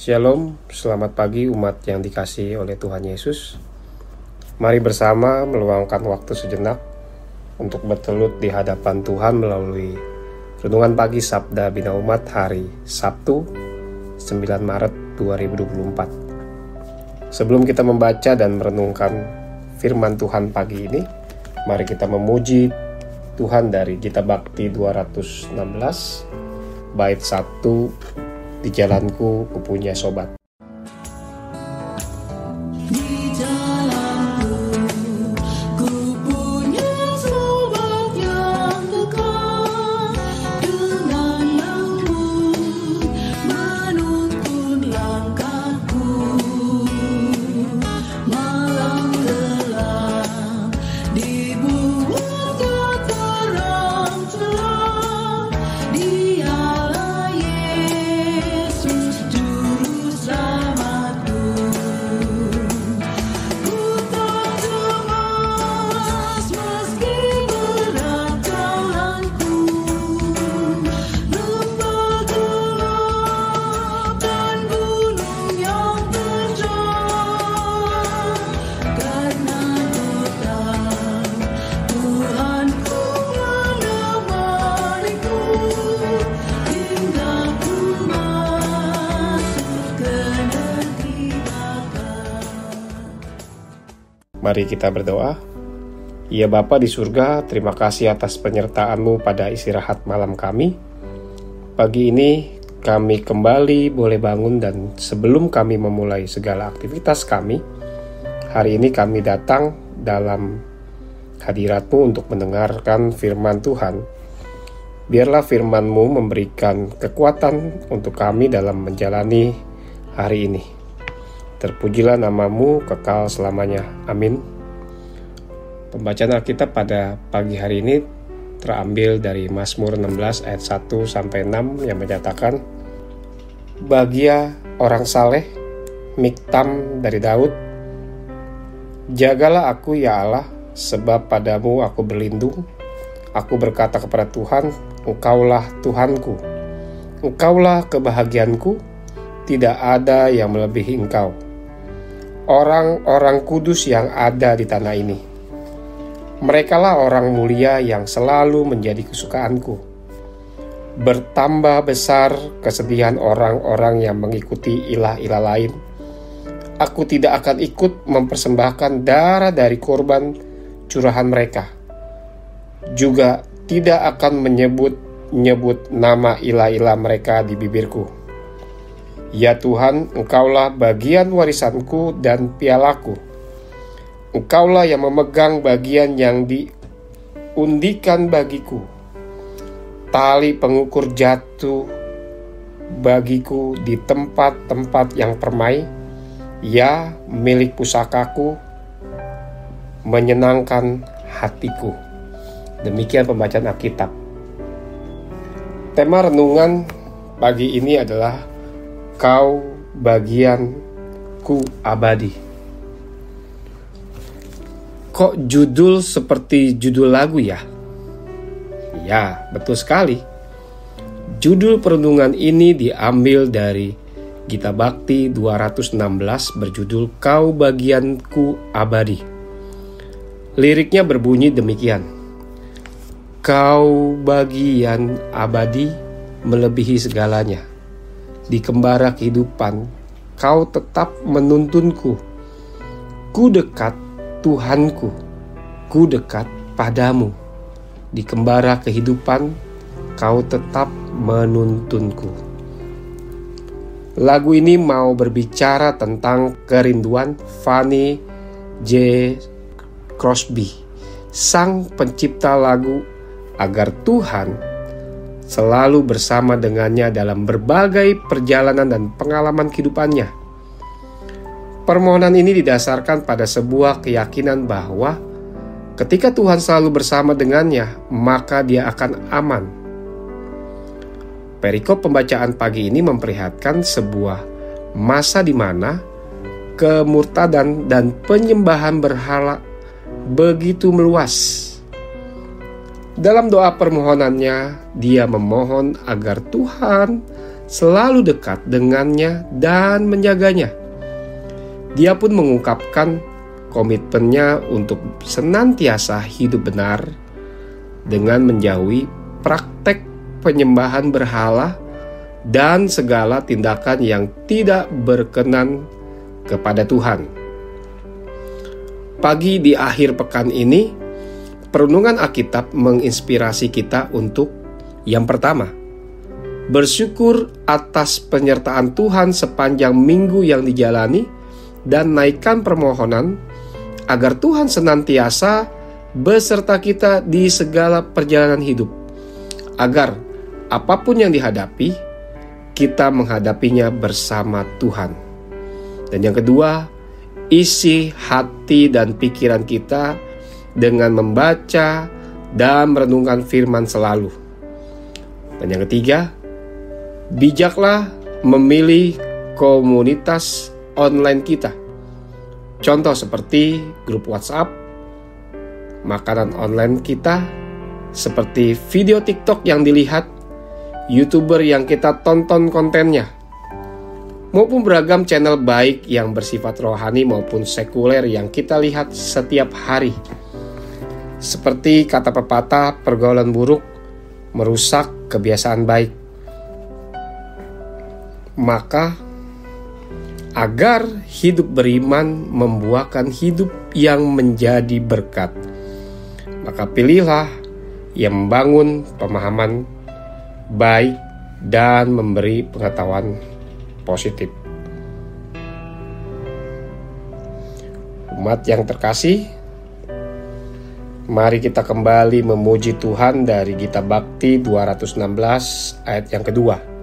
Shalom, selamat pagi umat yang dikasihi oleh Tuhan Yesus. Mari bersama meluangkan waktu sejenak untuk bertelut di hadapan Tuhan melalui renungan pagi Sabda Bina Umat hari Sabtu 9 Maret 2024. Sebelum kita membaca dan merenungkan firman Tuhan pagi ini, mari kita memuji Tuhan dari Gita Bakti 216 bait 1. Di jalanku kupunya sobat. Mari kita berdoa. Ya Bapa di surga, terima kasih atas penyertaan-Mu pada istirahat malam kami. Pagi ini kami kembali boleh bangun dan sebelum kami memulai segala aktivitas kami, hari ini kami datang dalam hadirat-Mu untuk mendengarkan firman Tuhan. Biarlah firman-Mu memberikan kekuatan untuk kami dalam menjalani hari ini. Terpujilah nama-Mu kekal selamanya. Amin. Pembacaan Alkitab pada pagi hari ini terambil dari Mazmur 16 ayat 1 sampai 6 yang menyatakan, Bagia orang saleh, miktam dari Daud. Jagalah aku ya Allah, sebab padamu aku berlindung. Aku berkata kepada Tuhan, Engkaulah Tuhanku. Engkaulah kebahagiaanku, tidak ada yang melebihi Engkau. Orang-orang kudus yang ada di tanah ini. Merekalah orang mulia yang selalu menjadi kesukaanku. Bertambah besar kesedihan orang-orang yang mengikuti ilah-ilah lain. Aku tidak akan ikut mempersembahkan darah dari korban curahan mereka. Juga tidak akan menyebut nama ilah-ilah mereka di bibirku. Ya Tuhan, Engkaulah bagian warisanku dan pialaku. Engkaulah yang memegang bagian yang diundikan bagiku. Tali pengukur jatuh bagiku di tempat-tempat yang permai. Ya, milik pusakaku, menyenangkan hatiku. Demikian pembacaan Alkitab. Tema renungan pagi ini adalah Kau bagianku abadi. Kok judul seperti judul lagu ya? Ya, betul sekali. Judul perenungan ini diambil dari Gita Bakti 216 berjudul Kau bagianku abadi. Liriknya berbunyi demikian. Kau bagian abadi melebihi segalanya. Di kembara kehidupan, kau tetap menuntunku. Ku dekat Tuhanku, ku dekat padamu. Di kembara kehidupan, kau tetap menuntunku. Lagu ini mau berbicara tentang kerinduan Fanny J. Crosby, sang pencipta lagu, agar Tuhan selalu bersama dengannya dalam berbagai perjalanan dan pengalaman kehidupannya. Permohonan ini didasarkan pada sebuah keyakinan bahwa ketika Tuhan selalu bersama dengannya, maka dia akan aman. Perikop pembacaan pagi ini memperlihatkan sebuah masa di mana kemurtadan dan penyembahan berhala begitu meluas. Dalam doa permohonannya, dia memohon agar Tuhan selalu dekat dengannya dan menjaganya. Dia pun mengungkapkan komitmennya untuk senantiasa hidup benar dengan menjauhi praktek penyembahan berhala dan segala tindakan yang tidak berkenan kepada Tuhan. Pagi di akhir pekan ini, perenungan Alkitab menginspirasi kita untuk yang pertama, bersyukur atas penyertaan Tuhan sepanjang minggu yang dijalani dan naikkan permohonan agar Tuhan senantiasa beserta kita di segala perjalanan hidup, agar apapun yang dihadapi, kita menghadapinya bersama Tuhan. Dan yang kedua, isi hati dan pikiran kita dengan membaca dan merenungkan firman selalu. Dan yang ketiga, bijaklah memilih komunitas online kita. Contoh seperti grup WhatsApp, makanan online kita, seperti video TikTok yang dilihat, YouTuber yang kita tonton kontennya, maupun beragam channel baik yang bersifat rohani maupun sekuler yang kita lihat setiap hari. Seperti kata pepatah, pergaulan buruk merusak kebiasaan baik. Maka, agar hidup beriman membuahkan hidup yang menjadi berkat, maka pilihlah yang membangun pemahaman baik dan memberi pengetahuan positif. Umat yang terkasih, mari kita kembali memuji Tuhan dari Gita Bhakti 216 ayat yang kedua.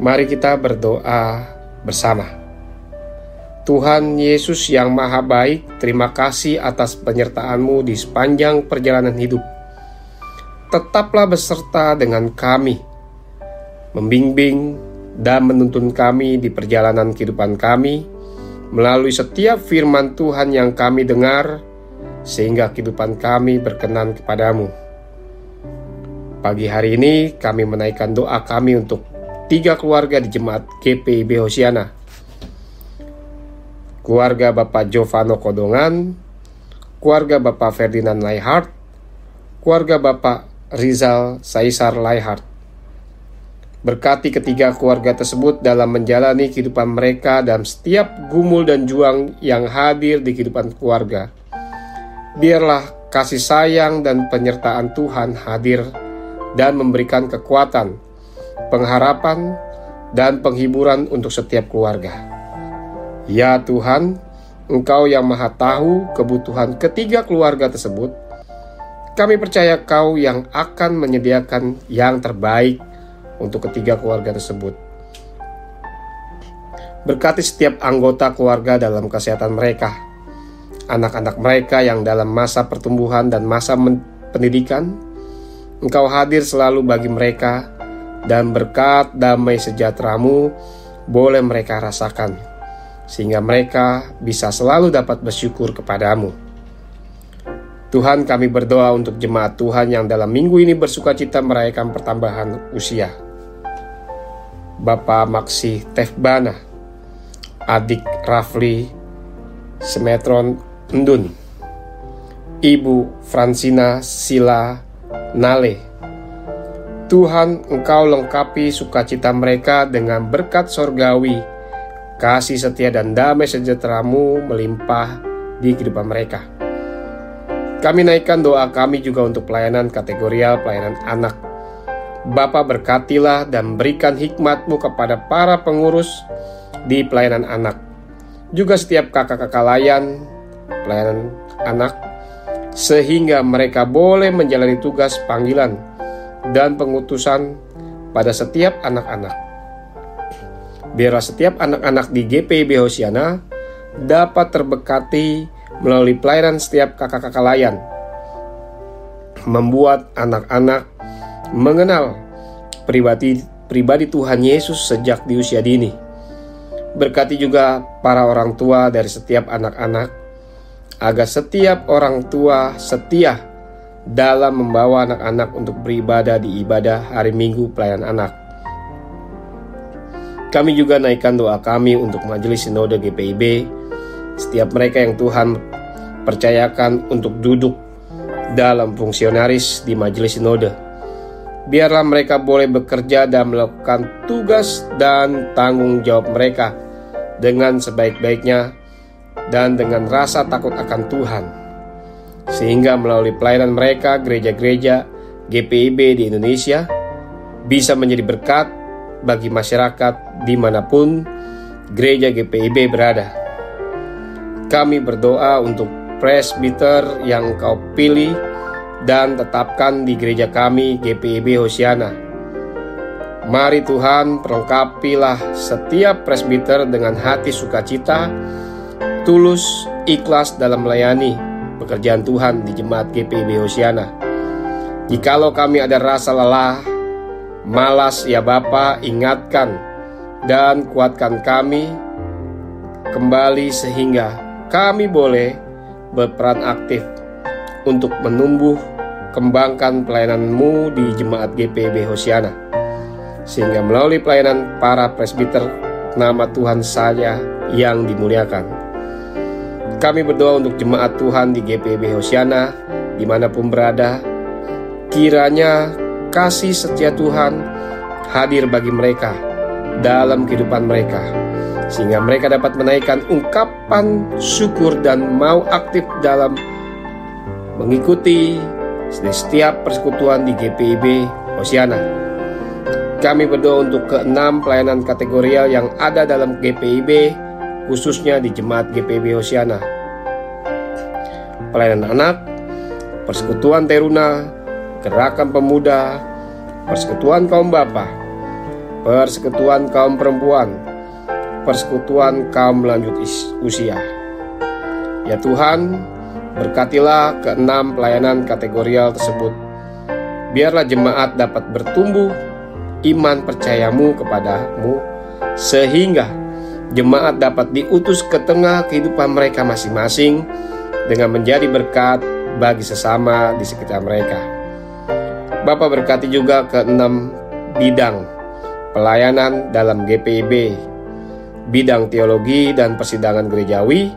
Mari kita berdoa bersama. Tuhan Yesus yang Maha Baik, terima kasih atas penyertaan-Mu di sepanjang perjalanan hidup. Tetaplah beserta dengan kami, membimbing dan menuntun kami di perjalanan kehidupan kami, melalui setiap firman Tuhan yang kami dengar, sehingga kehidupan kami berkenan kepadamu. Pagi hari ini kami menaikkan doa kami untuk 3 keluarga di Jemaat GPIB Hosiana. Keluarga Bapak Jovano Kodongan, keluarga Bapak Ferdinand Laihart, keluarga Bapak Rizal Saisar Laihart. Berkati ketiga keluarga tersebut dalam menjalani kehidupan mereka dan setiap gumul dan juang yang hadir di kehidupan keluarga. Biarlah kasih sayang dan penyertaan Tuhan hadir dan memberikan kekuatan, pengharapan, dan penghiburan untuk setiap keluarga. Ya Tuhan, Engkau yang Maha Tahu kebutuhan ketiga keluarga tersebut. Kami percaya Kau yang akan menyediakan yang terbaik untuk ketiga keluarga tersebut. Berkati setiap anggota keluarga dalam kesehatan mereka, anak-anak mereka yang dalam masa pertumbuhan dan masa pendidikan. Engkau hadir selalu bagi mereka, dan berkat damai sejahtera-Mu boleh mereka rasakan, sehingga mereka bisa selalu dapat bersyukur kepada-Mu. Tuhan, kami berdoa untuk jemaat Tuhan yang dalam minggu ini bersukacita merayakan pertambahan usia. Bapak Maksi Tefbana, adik Rafli Semetron Endun, Ibu Fransina Sila Nale. Tuhan, Engkau lengkapi sukacita mereka dengan berkat sorgawi, kasih setia dan damai sejahtera-Mu melimpah di kehidupan mereka. Kami naikkan doa kami juga untuk pelayanan kategorial pelayanan anak. Bapa, berkatilah dan berikan hikmat-Mu kepada para pengurus di pelayanan anak. Juga setiap kakak-kakak layan pelayanan anak, sehingga mereka boleh menjalani tugas panggilan dan pengutusan pada setiap anak-anak. Biarlah setiap anak-anak di GPIB Hosiana dapat terberkati melalui pelayanan setiap kakak-kakak layan, membuat anak-anak mengenal pribadi Tuhan Yesus sejak di usia dini. Berkati juga para orang tua dari setiap anak-anak, agar setiap orang tua setia dalam membawa anak-anak untuk beribadah di ibadah hari Minggu pelayanan anak. Kami juga naikkan doa kami untuk Majelis Sinode GPIB, setiap mereka yang Tuhan percayakan untuk duduk dalam fungsionaris di Majelis Sinode. Biarlah mereka boleh bekerja dan melakukan tugas dan tanggung jawab mereka dengan sebaik-baiknya dan dengan rasa takut akan Tuhan, sehingga melalui pelayanan mereka gereja-gereja GPIB di Indonesia bisa menjadi berkat bagi masyarakat dimanapun gereja GPIB berada. Kami berdoa untuk presbiter yang Engkau pilih dan tetapkan di gereja kami GPIB Hosiana. Mari Tuhan, perlengkapilah setiap presbiter dengan hati sukacita, tulus, ikhlas dalam melayani pekerjaan Tuhan di jemaat GPIB Hosiana. Jikalau kami ada rasa lelah, malas, ya Bapa, ingatkan dan kuatkan kami kembali sehingga kami boleh berperan aktif untuk menumbuh kembangkan pelayanan-Mu di jemaat GPIB Hosiana, sehingga melalui pelayanan para presbiter nama Tuhan saja yang dimuliakan. Kami berdoa untuk jemaat Tuhan di GPIB Hosiana dimanapun berada, kiranya kasih setia Tuhan hadir bagi mereka dalam kehidupan mereka, sehingga mereka dapat menaikkan ungkapan syukur dan mau aktif dalam mengikuti setiap persekutuan di GPIB Hosiana. Kami berdoa untuk ke-6 pelayanan kategorial yang ada dalam GPIB, khususnya di jemaat GPIB Hosiana. Pelayanan anak, persekutuan teruna, gerakan pemuda, persekutuan kaum bapa, persekutuan kaum perempuan, persekutuan kaum lanjut usia. Ya Tuhan, berkatilah ke-6 pelayanan kategorial tersebut. Biarlah jemaat dapat bertumbuh iman percayamu kepadamu, sehingga jemaat dapat diutus ke tengah kehidupan mereka masing-masing dengan menjadi berkat bagi sesama di sekitar mereka. Bapa, berkati juga ke-6 bidang pelayanan dalam GPIB, bidang teologi dan persidangan gerejawi,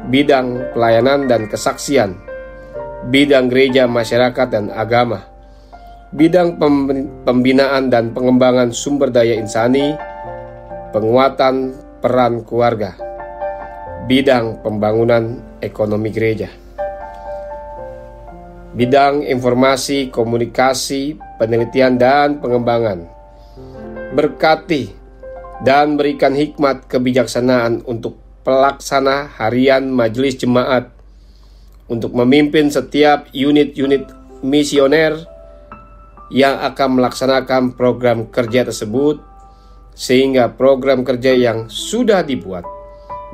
bidang pelayanan dan kesaksian, bidang gereja, masyarakat dan agama, bidang pembinaan dan pengembangan sumber daya insani, penguatan peran keluarga, bidang pembangunan ekonomi gereja, bidang informasi, komunikasi, penelitian dan pengembangan. Berkati dan berikan hikmat kebijaksanaan untuk pelaksana harian majelis jemaat, untuk memimpin setiap unit-unit misioner yang akan melaksanakan program kerja tersebut, sehingga program kerja yang sudah dibuat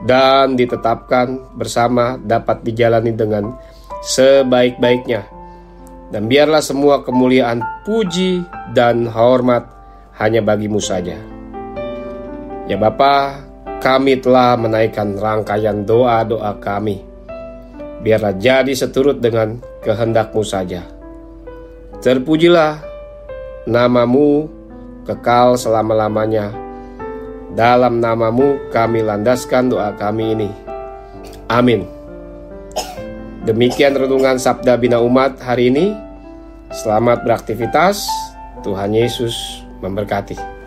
dan ditetapkan bersama dapat dijalani dengan sebaik-baiknya. Dan biarlah semua kemuliaan, puji, dan hormat hanya bagi-Mu saja. Ya Bapa, kami telah menaikkan rangkaian doa-doa kami. biarlah jadi seturut dengan kehendak-Mu saja. Terpujilah nama-Mu kekal selama-lamanya. Dalam nama-Mu kami landaskan doa kami ini. Amin. Demikian renungan Sabda Bina Umat hari ini. Selamat beraktivitas. Tuhan Yesus memberkati.